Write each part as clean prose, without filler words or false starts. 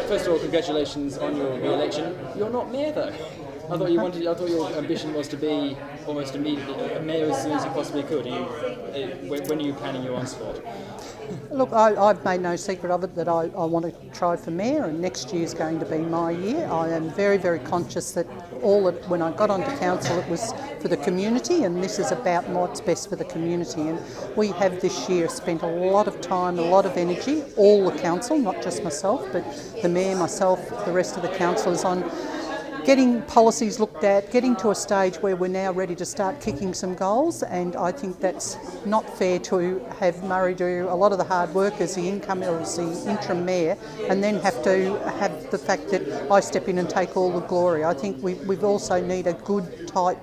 first of all, congratulations on your re-election. You're not mayor though. I thought your ambition was to be almost immediately a mayor as soon as you possibly could. When are you planning your onslaught? Look, I've made no secret of it that I want to try for mayor, and next year is going to be my year. I am very, very conscious that when I got onto council, it was for the community, and this is about what's best for the community. And we have this year spent a lot of time, a lot of energy, all the council, not just myself, but the mayor, myself, the rest of the councillors, on getting policies looked at, getting to a stage where we're now ready to start kicking some goals, and I think that's not fair to have Murray do a lot of the hard work as the interim mayor, and then have to have the fact that I step in and take all the glory. I think we've also need a good, tight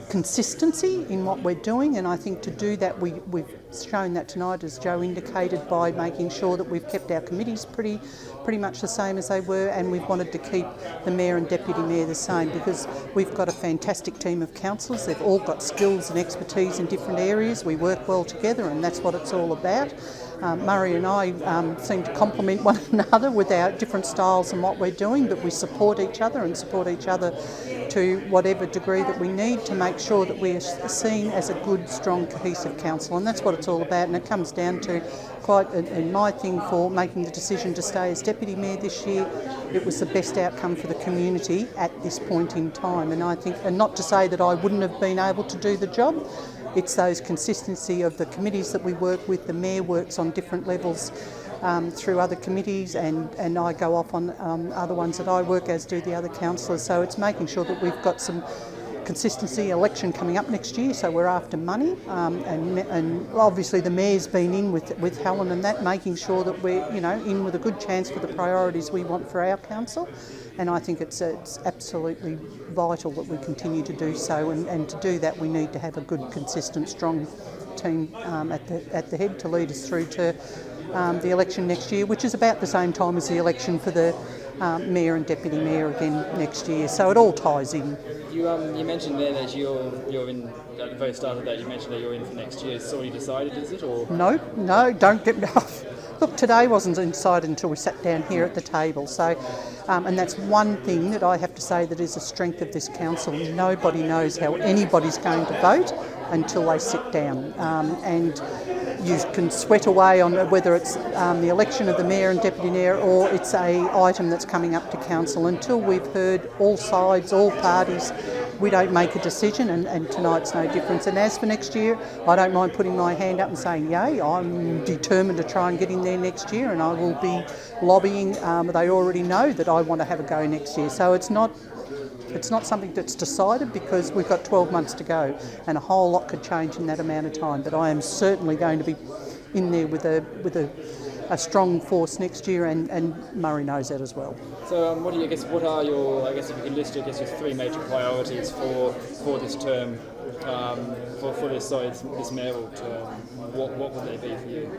consistency in what we're doing, and I think to do that we've shown that tonight, as Joe indicated, by making sure that we've kept our committees pretty much the same as they were, and we've wanted to keep the mayor and deputy mayor the same because we've got a fantastic team of councillors. They've all got skills and expertise in different areas. We work well together, and that's what it's all about. Murray and I seem to complement one another with our different styles and what we're doing, but we support each other to whatever degree that we need to make sure that we're seen as a good, strong, cohesive council, and that's what it's all about. And it comes down to and my thing for making the decision to stay as deputy mayor this year. It was the best outcome for the community at this point in time, and I think, and not to say that I wouldn't have been able to do the job. It's those consistency of the committees that we work with. The mayor works on different levels through other committees, and I go off on other ones that I work, as do the other councillors. So it's making sure that we've got some consistency. Election coming up next year, so we're after money, and obviously the mayor's been in with Helen and that, making sure that we're in with a good chance for the priorities we want for our council. And I think it's absolutely vital that we continue to do so, and to do that we need to have a good, consistent, strong team at the head to lead us through to the election next year, which is about the same time as the election for the mayor and deputy mayor again next year. So it all ties in. You mentioned there that you're in at the very start of that. You mentioned that you're in for next year. It's already decided, is it? Or no, don't get me off. Look, today wasn't decided until we sat down here at the table. So, and that's one thing that I have to say that is a strength of this council. Nobody knows how anybody's going to vote until they sit down, and you can sweat away on whether it's the election of the mayor and deputy mayor, or it's a item that's coming up to council. Until we've heard all sides, all parties, we don't make a decision, and tonight's no difference. And as for next year, I don't mind putting my hand up and saying, yay, I'm determined to try and get in there next year, and I will be lobbying. They already know that I want to have a go next year. So it's not something that's decided, because we've got 12 months to go, and a whole lot could change in that amount of time. But I am certainly going to be in there with a strong force next year, and Murray knows that as well. So, what are your, if you can list your three major priorities for this term, for this mayoral term? What would they be for you?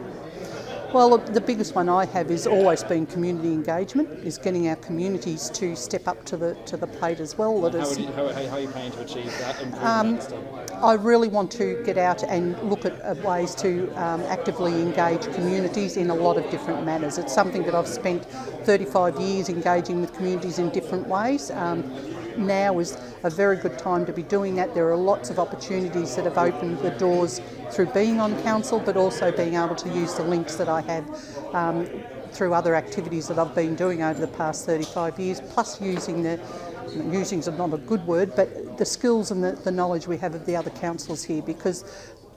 Well, the biggest one I have is always been community engagement, is getting our communities to step up to the plate as well. How are you planning to achieve that? I really want to get out and look at ways to actively engage communities in a lot of different manners. It's something that I've spent 35 years engaging with communities in different ways. Now is a very good time to be doing that. There are lots of opportunities that have opened the doors through being on council, but also being able to use the links that I have through other activities that I've been doing over the past 35 years, plus using is not a good word, but the skills and the knowledge we have of the other councillors here, because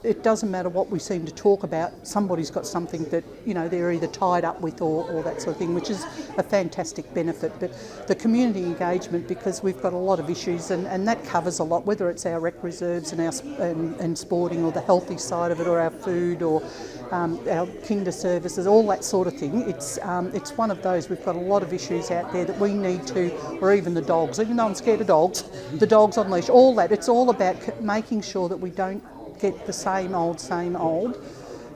it doesn't matter what we seem to talk about, somebody's got something that they're either tied up with or that sort of thing, which is a fantastic benefit. But the community engagement, because we've got a lot of issues, and that covers a lot, whether it's our rec reserves and our sporting, or the healthy side of it, or our food, or our kinder services, all that sort of thing. It's one of those. We've got a lot of issues out there that we need to, or even the dogs, even though I'm scared of dogs, the dogs on leash, all that. It's all about making sure that we don't get the same old.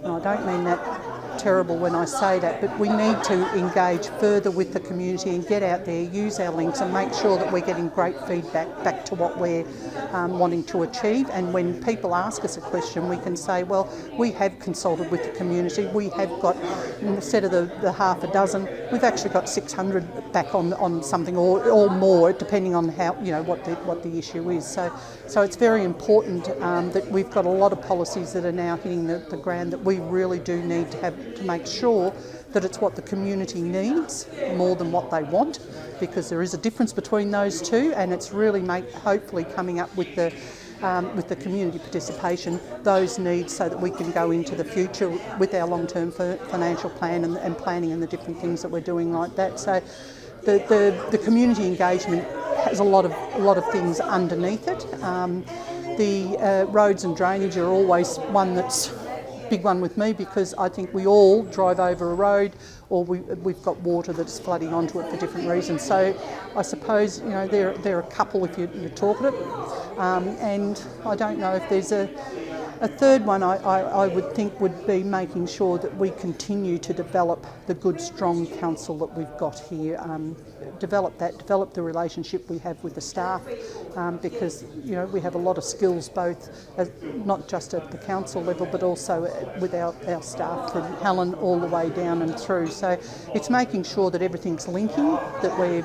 And I don't mean that terrible when I say that, but we need to engage further with the community and get out there, use our links and make sure that we're getting great feedback back to what we're wanting to achieve. And when people ask us a question, we can say, well, we have consulted with the community. We have got, instead of the half a dozen, we've actually got 600 back on something or more, depending on how, you know, what the issue is. So it's very important that we've got a lot of policies that are now hitting the ground that we really do need to have to make sure that it's what the community needs more than what they want, because there is a difference between those two, and it's really hopefully coming up with the community participation, those needs, so that we can go into the future with our long-term financial plan and planning and the different things that we're doing like that. So the community engagement has a lot of things underneath it. The roads and drainage are always one that's a big one with me, because I think we all drive over a road, or we've got water that's flooding onto it for different reasons. So I suppose, you know, there are a couple if you talk at it, and I don't know if there's a third one. I would think would be making sure that we continue to develop the good, strong council that we've got here. Develop the relationship we have with the staff, because, you know, we have a lot of skills, both not just at the council level but also with our staff from Helen all the way down and through. So it's making sure that everything's linking, that we're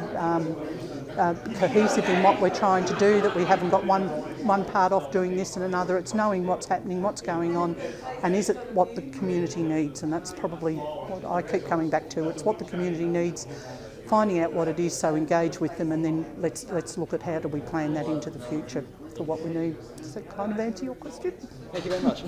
cohesive in what we're trying to do, that we haven't got one part off doing this and another. It's knowing what's happening, what's going on, and is it what the community needs. And that's probably what I keep coming back to. It's what the community needs, finding out what it is, so engage with them, and then let's look at how do we plan that into the future for what we need. Does that kind of answer your question? Thank you very much.